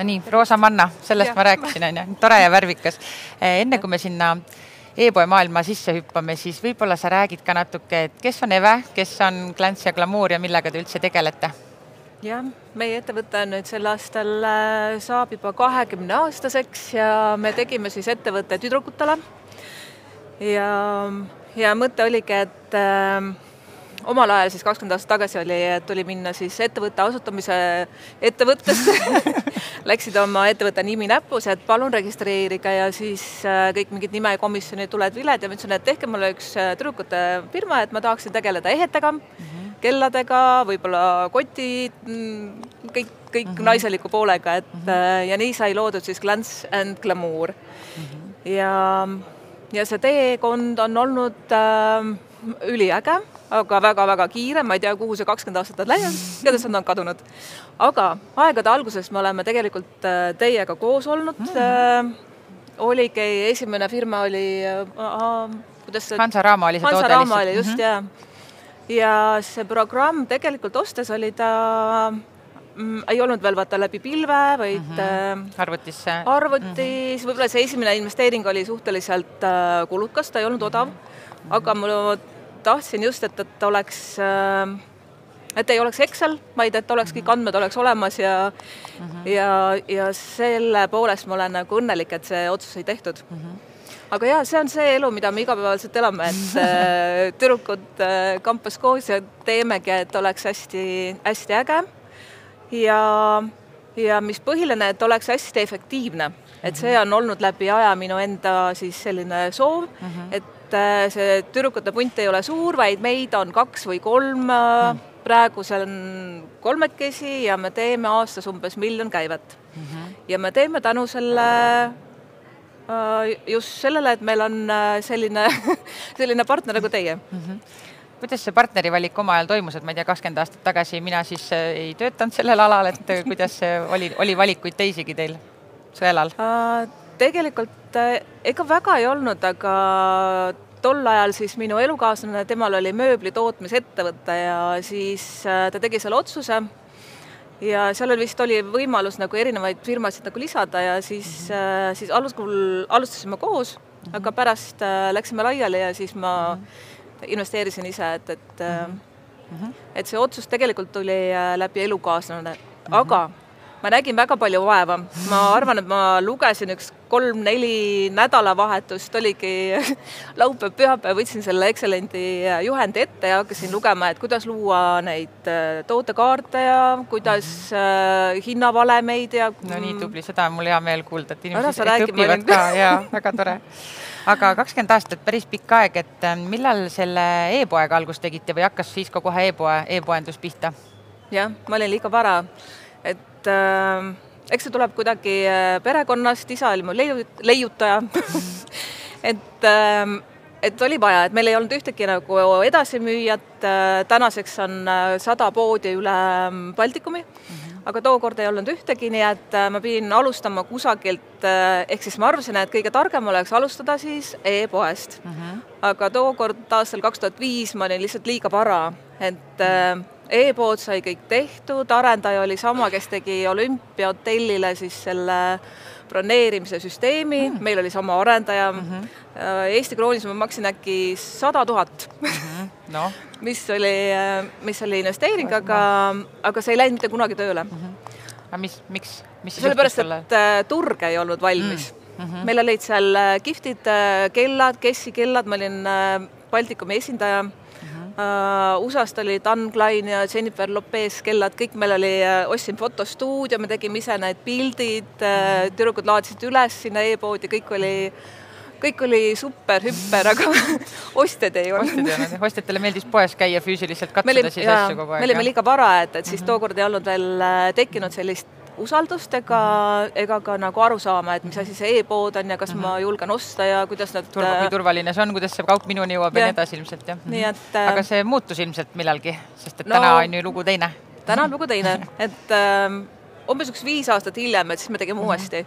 No nii, roosa manna, sellest ma rääkisin, tore ja värvikas. Enne kui me sinna e-poe maailma sisse hüppame, siis võib-olla sa räägid ka natuke, et kes on Eve, kes on Glance ja Glamour ja millega te üldse tegelete? Jah, meie ettevõte on nüüd sel aastal saab juba 20 aastaseks ja me tegime siis ettevõtte tüdrukutele. Ja mõte oligi, et omal ajal siis 20 aastat tagasi tuli minna siis ettevõtte asutamise ettevõttest. Läksid oma ettevõtte nimi näpus, et palun registreerige ja siis kõik mingid nime komisjoni tuled viled ja ma ütlesin, et tehke mulle üks tüdrukute firma, et ma tahaksin tegeleda ehetega, kelladega, võib-olla kotid, kõik naiseliku poolega, ja nii sai loodud siis Glance and Glamour. Ja see teekond on olnud üliäge, aga väga-väga kiire, ma ei tea, kuhu see 20 aastat läinud, kuidas on kadunud. Aga aegade alguses me oleme tegelikult teiega koos olnud. Oligi, esimene firma oli Hansarama oli see toode lihtsalt. Hansarama oli just, jah. Ja see programm tegelikult ostes oli ta, ei olnud veel vaata läbi pilve, vaid arvutis. Võib-olla see esimene investeering oli suhteliselt kulukas, ta ei olnud odav, aga ma tahtsin just, et oleks, et ei oleks Excel, vaid et oleks kõik andmed oleks olemas ja selle poolest ma olen nagu õnnelik, et see otsus ei tehtud. Aga jah, see on see elu, mida me igapäevaselt elame, et tüdrukud kampas koos ja teemegi, et oleks hästi äge ja mis põhiline, et oleks hästi efektiivne. Et see on olnud läbi aja minu enda siis selline soov, et see tüdrukute punt ei ole suur, vaid meid on 2 või 3, praegu see on 3 ja me teeme aastas umbes 1 000 000 käivet. Ja me teeme tänu just sellele, et meil on selline partner nagu teie. Kuidas see partneri valik oma ajal toimus, et ma ei tea, 20 aastat tagasi mina siis ei töötanud sellel alal, et kuidas oli valikuid teisigi teil sõelal? Tegelikult ega väga ei olnud, aga tol ajal siis minu elukaaslane, temal oli mööbli tootmisettevõte ja siis ta tegi selle otsuse ja seal vist oli võimalus nagu erinevaid firmasid nagu lisada ja siis alustasime koos, aga pärast läksime laiali ja siis ma investeerisin ise, et see otsus tegelikult tuli läbi elukaaslane, aga ma nägin väga palju vaeva. Ma arvan, et ma lugesin üks 3-4 nädalavahetust, oligi laupäev, pühapäev, võtsin selle Excelendi juhendi ette ja hakkasin lugema, et kuidas luua neid tootekaarte ja kuidas hinnavalemeid ja... No nii tubli, seda on mul hea meel kuulda, et inimesed õpivad ka, jaa, väga tore. Aga 20 aastat päris pikk aeg, et millal selle e-poega algus tegite või hakkas siis kohe e-poendus pihta? Jah, ma olin liiga vara, et eks see tuleb kuidagi perekonnast, isa oli mu leiutaja, et oli vaja, et meil ei olnud ühtegi nagu edasimüüjat, tänaseks on 100 poodi üle Baltikumi, aga tookord ei olnud ühtegi, nii et ma pidin alustama kusagilt, ehk siis ma arvasin, et kõige targem oleks alustada siis e-poest. Aga tookord aastal 2005 ma olin lihtsalt liiga vara, et e-pood sai kõik tehtud, arendaja oli sama, kes tegi Olümpia-hotellile siis selle broneerimise süsteemi, meil oli sama arendaja. Eesti kroonis ma maksin äkki 100 000, mis oli investeering, aga see ei läinud mitte kunagi tööle. Miks? Sellepärast, et turg ei olnud valmis. Meil olid seal giftid, kellad, Kessi kellad, ma olin Baltikumi esindaja. USA-st oli Dan Klein ja Jennifer Lopez kellad, kõik meil oli, ostsin fotostuudio, me tegime ise need pildid, tüdrukud laadisid üles sinna e-poodi, kõik oli super, hüpper, aga ostjad ei olnud. Ostjatele meeldis poes käia füüsiliselt katsuda siis asju kogu aeg. Me olime liiga vara, et siis tookord ei olnud veel tekkinud sellist usaldust ega ka nagu aru saama, et mis asi see e-pood on ja kas ma julgen osta ja kuidas nad... Kui turvaline see on, kuidas see kaup minuni jõuab ja nii edasi ilmselt. Aga see muutus ilmselt millalgi, sest et täna on ju lugu teine. Täna on lugu teine, et umbes 5 aastat hiljem, et siis me tegime uuesti.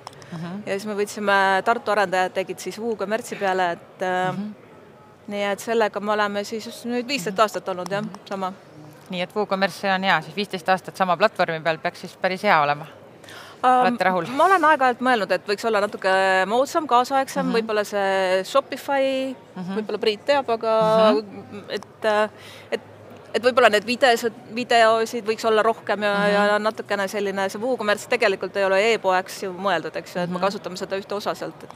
Ja siis me võtsime Tartu arendajad, tegid siis WooCommerce'i peale, et nii et sellega me oleme siis nüüd 15 aastat olnud, jah, sama. Nii et WooCommerce on hea, siis 15 aastat sama platvormi peal peaks siis päris hea olema. olete rahul? Ma olen aeg-ajalt mõelnud, et võiks olla natuke moodsam, kaasaegsam, võib-olla see Shopify, võib-olla Priit teab, aga et võib-olla need videosid võiks olla rohkem ja natukene selline, see WooCommerce tegelikult ei ole e-poeks ju mõeldud, eks ju, et me kasutame seda ühte osa sealt.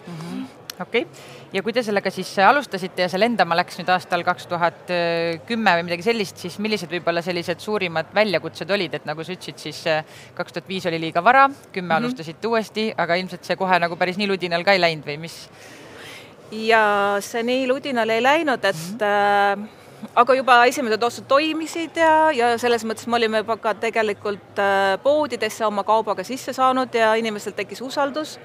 Okei. Ja kui te sellega siis alustasite ja see lendama läks nüüd aastal 2010 või midagi sellist, siis millised võib-olla sellised suurimad väljakutsed olid, et nagu sa ütlesid, siis 2005 oli liiga vara, 10 alustasite uuesti, aga ilmselt see kohe nagu päris nii ludinal ka ei läinud või mis? Ja see nii ludinal ei läinud, et aga juba esimesed ostud toimisid ja selles mõttes me olime juba ka tegelikult poodidesse oma kaubaga sisse saanud ja inimestel tekkis usaldus.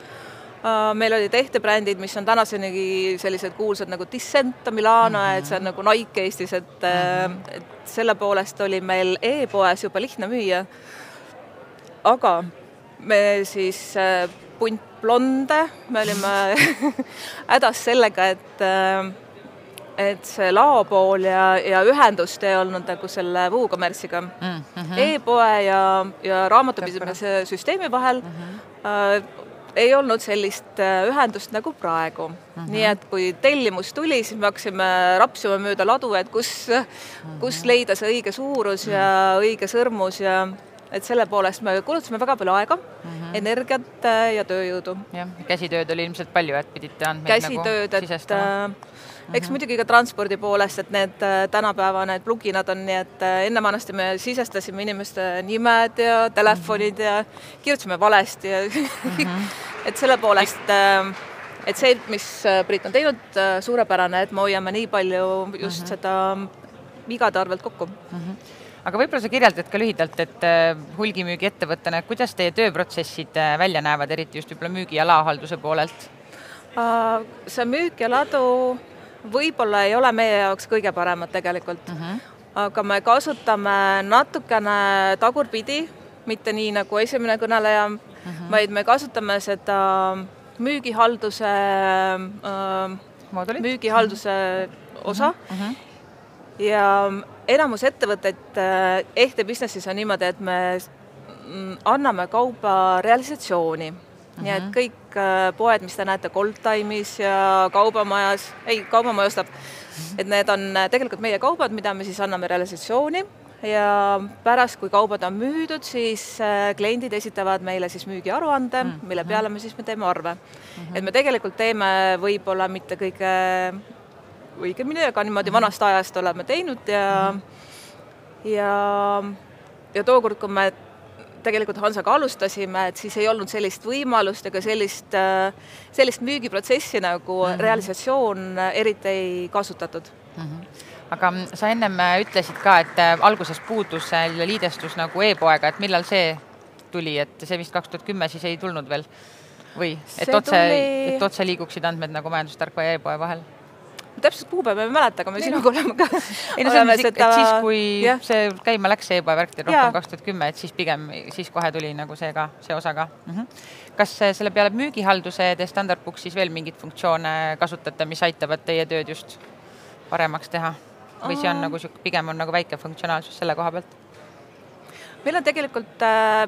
Meil oli tehtebrändid, mis on tänasenigi sellised kuulsad nagu Dissento Milano, et see on nagu Nike Eestis, et selle poolest oli meil e-poes juba lihtne müüa. Aga me siis punt blonde, me olime hädas sellega, et see laopool ja ühendust ei olnud nagu selle WooCommerce'iga. E-poe ja raamatupidamise süsteemi vahel ei olnud sellist ühendust nagu praegu. Nii et kui tellimus tuli, siis me hakkasime rapsima mööda ladu, et kus leida see õige suurus ja õige sõrmus ja et selle poolest me kulutasime väga palju aega, energiat ja tööjõudu. Ja, käsitööd oli ilmselt palju, et pidite andmeid käsitööd, nagu sisestama. Eks muidugi ka transpordi poolest, et need tänapäeva need pluginad on nii, et ennemanasti me sisestasime inimeste nimed ja telefonid ja kirjutasime valesti ja et selle poolest, et see, mis Priit on teinud, suurepärane, et me hoiame nii palju just seda vigade arvelt kokku. Aga võib-olla sa kirjeldad ka lühidalt, et hulgimüügi ettevõttena, kuidas teie tööprotsessid välja näevad, eriti just võib-olla müügi- ja laohalduse poolelt? See müük ja ladu võib-olla ei ole meie jaoks kõige paremad tegelikult, aga me kasutame natukene tagurpidi, mitte nii nagu esimene kõneleja, vaid me kasutame seda müügihalduse osa ja enamus ettevõtteid ehte businessis on niimoodi, et me anname kauba realisatsiooni. Nii et kõik poed, mis te näete Goldtime'is ja kaubamajas, et need on tegelikult meie kaubad, mida me siis anname realisatsiooni ja pärast, kui kaubad on müüdud, siis kliendid esitavad meile siis müügiaruande, mille peale me siis teeme arve. Et me tegelikult teeme võib-olla mitte kõige õigemini, aga niimoodi vanast ajast oleme teinud ja tookord, kui me tegelikult Hansaga alustasime, et siis ei olnud sellist võimalust ega sellist müügiprotsessi nagu realisatsioon eriti ei kasutatud. Aga sa ennem ütlesid ka, et alguses puudus liidestus nagu e-poega, et millal see tuli, et see vist 2010 siis ei tulnud veel? Või et otse liiguksid andmed nagu majandustarkva ja e-poe vahel? Täpselt kuupäeva ei mäleta, aga me sinuga oleme ka. Siis, kui see käima läks e-poe värkti rohkem 2010, et siis pigem siis kohe tuli nagu see osa ka. Kas selle peale müügihalduse ja Standardbook siis veel mingid funktsioone kasutate, mis aitavad teie tööd just paremaks teha? Või see on nagu pigem on nagu väike funktsionaalsus selle koha pealt? Meil on tegelikult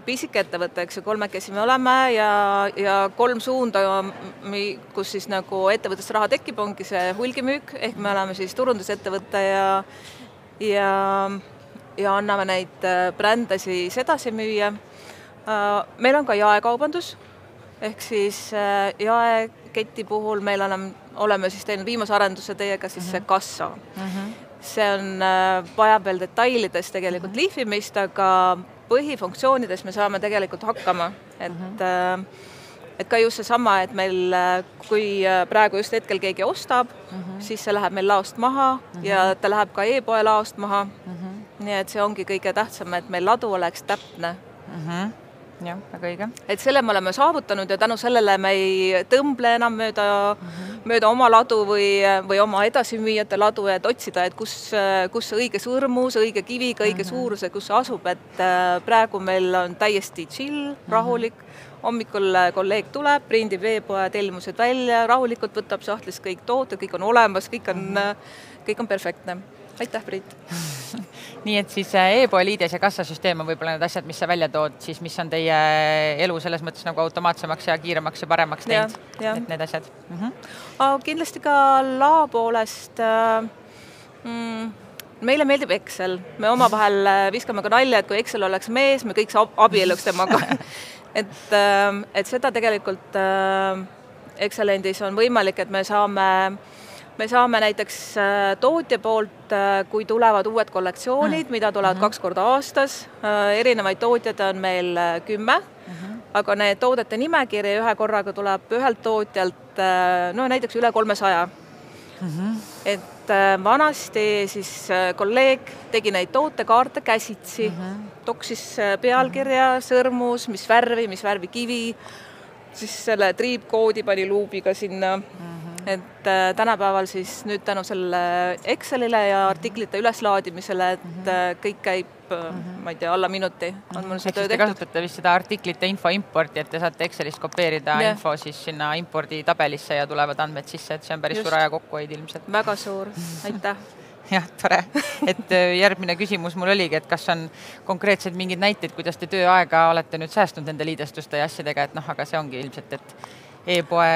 pisike ettevõte, eks ju, 3 me oleme ja 3 suunda, kus siis nagu ettevõttest raha tekib, ongi see hulgimüük, ehk me oleme siis turundusettevõte ja anname neid brände siis edasi müüa. Meil on ka jaekaubandus, ehk siis jaeketi puhul meil oleme siis teinud viimase arenduse teiega siis see kassa. See on vajab veel detailides tegelikult liifimist, aga põhifunktsioonides me saame tegelikult hakkama. Et ka just seesama, et meil, kui praegu just hetkel keegi ostab, siis see läheb meil laost maha ja ta läheb ka e-poe laost maha. Nii et see ongi kõige tähtsam, et meil ladu oleks täpne. Jah, väga õige. Et selle me oleme saavutanud ja tänu sellele me ei tõmble enam mööda oma ladu või oma edasimüüjate ladu, et otsida, et kus see õige sõrmus, õige kiviga, õige suuruse, kus see asub, et praegu meil on täiesti chill, rahulik. Hommikul kolleeg tuleb, prindib e-poe tellimused välja, rahulikult võtab sahtlist kõik tooted, kõik on olemas, kõik on perfektne. Aitäh, Priit! Nii et siis e-poe liides ja kassasüsteem on võib-olla need asjad, mis sa välja tood, siis mis on teie elu selles mõttes nagu automaatsemaks ja kiiremaks ja paremaks teinud, et need asjad? Kindlasti ka lao poolest meile meeldib Excel. Me oma vahel viskame ka nalja, et kui Excel oleks mees, me kõik abieluks temaga. et seda tegelikult Excelendis on võimalik, et me saame näiteks tootja poolt, kui tulevad uued kollektsioonid, mida tulevad 2 korda aastas, erinevaid tootjad on meil 10, aga need toodete nimekiri ühe korraga tuleb ühelt tootjalt näiteks üle 300. Et vanasti siis kolleeg tegi neid tootekaarte käsitsi, toksis pealkirja, sõrmus, mis värvi kivi, siis selle triipkoodi pani luubiga sinna. Et tänapäeval siis nüüd tänu selle Excelile ja artiklite üleslaadimisele, et kõik käib, ma ei tea, alla minuti on mul see töö tehtud. Kasutate vist seda artiklite info importi, et te saate Excelist kopeerida info siis sinna impordi tabelisse ja tulevad andmed sisse, et see on päris suur aja kokkuhoid ilmselt. Väga suur, aitäh! Jah, tore. Et järgmine küsimus mul oligi, et kas on konkreetselt mingid näiteid, kuidas te tööaega olete nüüd säästnud nende liidestuste ja asjadega, et aga see ongi ilmselt, et e-poe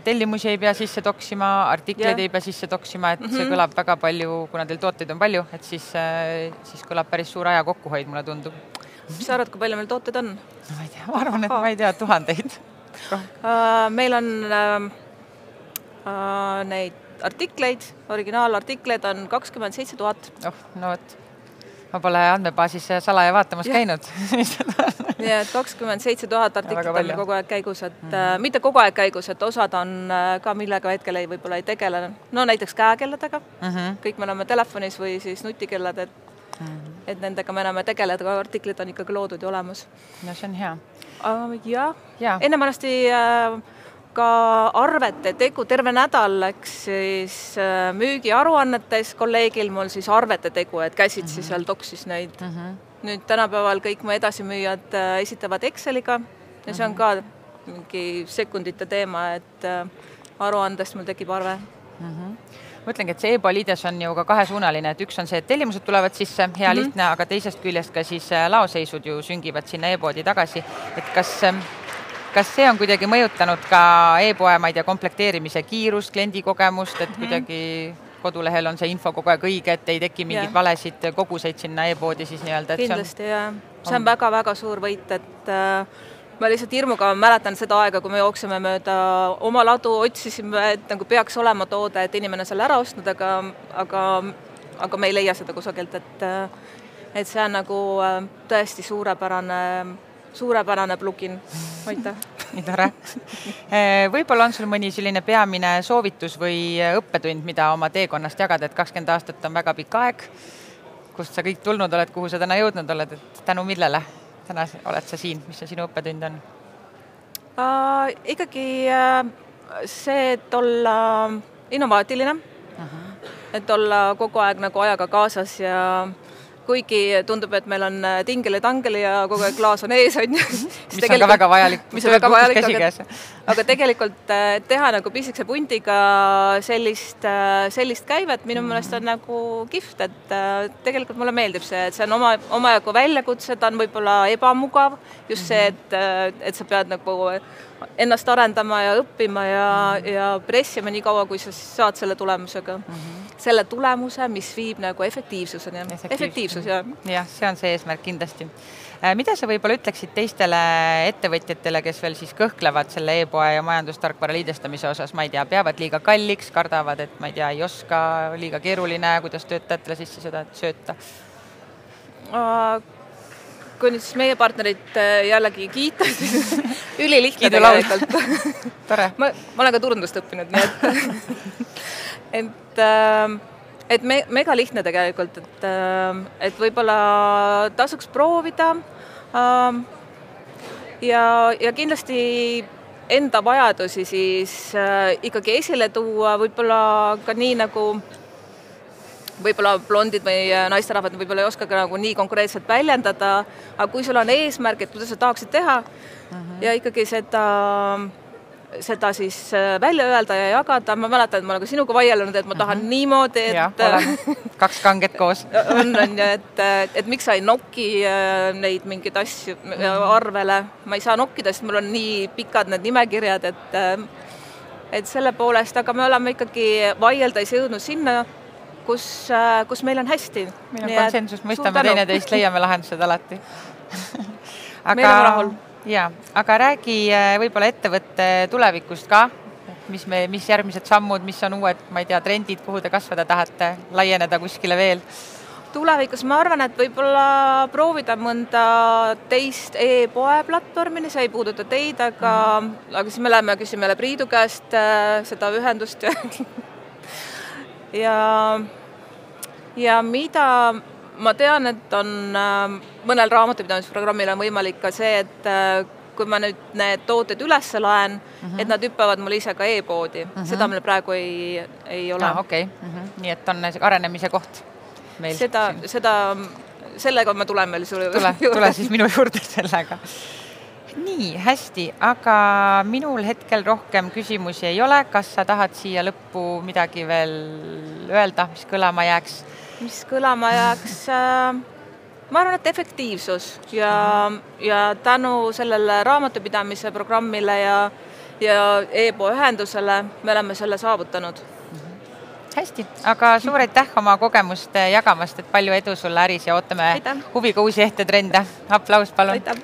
tellimusi ei pea sisse toksima, artikleid ei pea sisse toksima, et see kõlab väga palju, kuna teil tooteid on palju, et siis kõlab päris suur aja kokkuhoid, mulle tundub. Mis sa arvad, kui palju meil tooteid on? Ma ei tea, ma arvan, et ma ei tea, 1000. Meil on neid artikleid, originaalartikleid on 27 000. No võt. Ma pole andmebaasis salaja vaatamas käinud. Nii, et 27 000 artiklit on kogu aeg käigus, et mitte kogu aeg käigus, et osad on ka millega hetkel võib-olla ei tegele. No näiteks käekelladega, kõik me oleme telefonis või siis nutikellad, et nendega me enam tegeleda, aga artiklid on ikkagi loodud ja olemas. No see on hea. Ja, enne vanasti ka arvete tegu terve nädal läks siis müügiaruannetes kolleegil mul siis arvete tegu, et käsitsi seal toksis neid. Nüüd tänapäeval kõik mu edasimüüjad esitavad Exceliga ja see on ka mingi sekundite teema, et aruandest mul tekib arve. Mõtlengi, et see e-poe liides on ju ka kahesuunaline, et üks on see, et tellimused tulevad sisse, hea lihtne, aga teisest küljest ka siis laoseisud ju süngivad sinna e-poodi tagasi. Et kas see on kuidagi mõjutanud ka e-poe, ma ei tea, komplekteerimise kiirust, kliendikogemust, et kuidagi kodulehel on see info kogu aeg õige, et ei teki mingid valesid koguseid sinna e-poodi siis nii-öelda. Kindlasti, jah. See on väga-väga suur võit, et ma lihtsalt hirmuga mäletan seda aega, kui me jooksime mööda oma ladu, otsisime, et nagu peaks olema toode, et inimene selle ära ostnud, aga me ei leia seda kusagilt, et see on nagu tõesti suurepärane plugin. Aitäh! Nii tore. Võib-olla on sul mõni selline peamine soovitus või õppetund, mida oma teekonnast jagada, et 20 aastat on väga pikk aeg, kust sa kõik tulnud oled, kuhu sa täna jõudnud oled, et tänu millele täna oled sa siin, mis see sinu õppetund on? Ikkagi see, et olla innovaatiline, et olla kogu aeg nagu ajaga kaasas ja kuigi tundub, et meil on tingeli-tangeli ja kogu aeg klaas on ees, on ju. Mis on ka väga vajalik. Aga tegelikult teha nagu pisikese pundiga sellist käivet, minu meelest on nagu kihvt, et tegelikult mulle meeldib see, et see on omajagu väljakutse, ta on võib-olla ebamugav, just see, et sa pead nagu ennast arendama ja õppima ja pressima nii kaua, kui sa saad selle tulemusega. Selle tulemuse, mis viib nagu efektiivsuseni. Efektiivsus, jah. Jah, see on see eesmärk kindlasti. Mida sa võib-olla ütleksid teistele ettevõtjatele, kes veel siis kõhklevad selle e-poe ja majandustarkvara liidestamise osas, ma ei tea, peavad liiga kalliks, kardavad, et ma ei tea, ei oska, liiga keeruline, kuidas töötajatele sisse seda sööta? Kui nüüd siis meie partnerid jällegi kiita, siis ülilihtne tegelikult. Tore. Ma olen ka turundust õppinud, nii et mega lihtne tegelikult, et võib-olla tasuks proovida ja kindlasti enda vajadusi siis ikkagi esile tuua, võib-olla ka nii nagu võib-olla blondid või naisterahvad võib-olla ei oska ka nagu nii konkreetselt väljendada, aga kui sul on eesmärk, et kuidas sa tahaksid teha ja ikkagi seda seda siis välja öelda ja jagada. Ma mäletan, et ma olen ka sinuga vaielnud, et ma tahan niimoodi, et... Ja, oleme 2 kanget koos. on, et miks sa ei noki neid mingeid asju arvele. Ma ei saa nokkida, sest mul on nii pikad need nimekirjad, et selle poolest, aga me oleme ikkagi vaieldes jõudnud sinna, kus meil on hästi. Meil on konsensus, mõistame teineteist, leiame lahendused alati. Meil on rahul. Ja, aga räägi võib-olla ettevõtte tulevikust ka, mis järgmised sammud, mis on uued, ma ei tea, trendid, kuhu te kasvada tahate, laieneda kuskile veel? Tulevikus ma arvan, et võib-olla proovida mõnda teist e-poe platvormini, see ei puuduta teid, aga siis me läheme küsime Priidu käest seda ühendust ja mida ma tean, et on mõnel raamatupidamisprogrammil on võimalik ka see, et kui ma nüüd need tooted üles laen, et nad hüppavad mul ise ka e-poodi. Seda meil praegu ei ole. Okei. Nii et on arenemise koht meil. Sellega me tuleme sulle Tule siis minu juurde sellega. Nii, hästi, aga minul hetkel rohkem küsimusi ei ole. Kas sa tahad siia lõppu midagi veel öelda, mis kõlama jääks? Mis kõlama jääks? Ma arvan, et efektiivsus ja tänu sellele raamatupidamise programmile ja e-poe ühendusele me oleme selle saavutanud. Hästi, aga suur aitäh oma kogemust jagamast, et palju edu sulle äris ja ootame huviga uusi ehte trende. Aplaus, palun! Aitäh!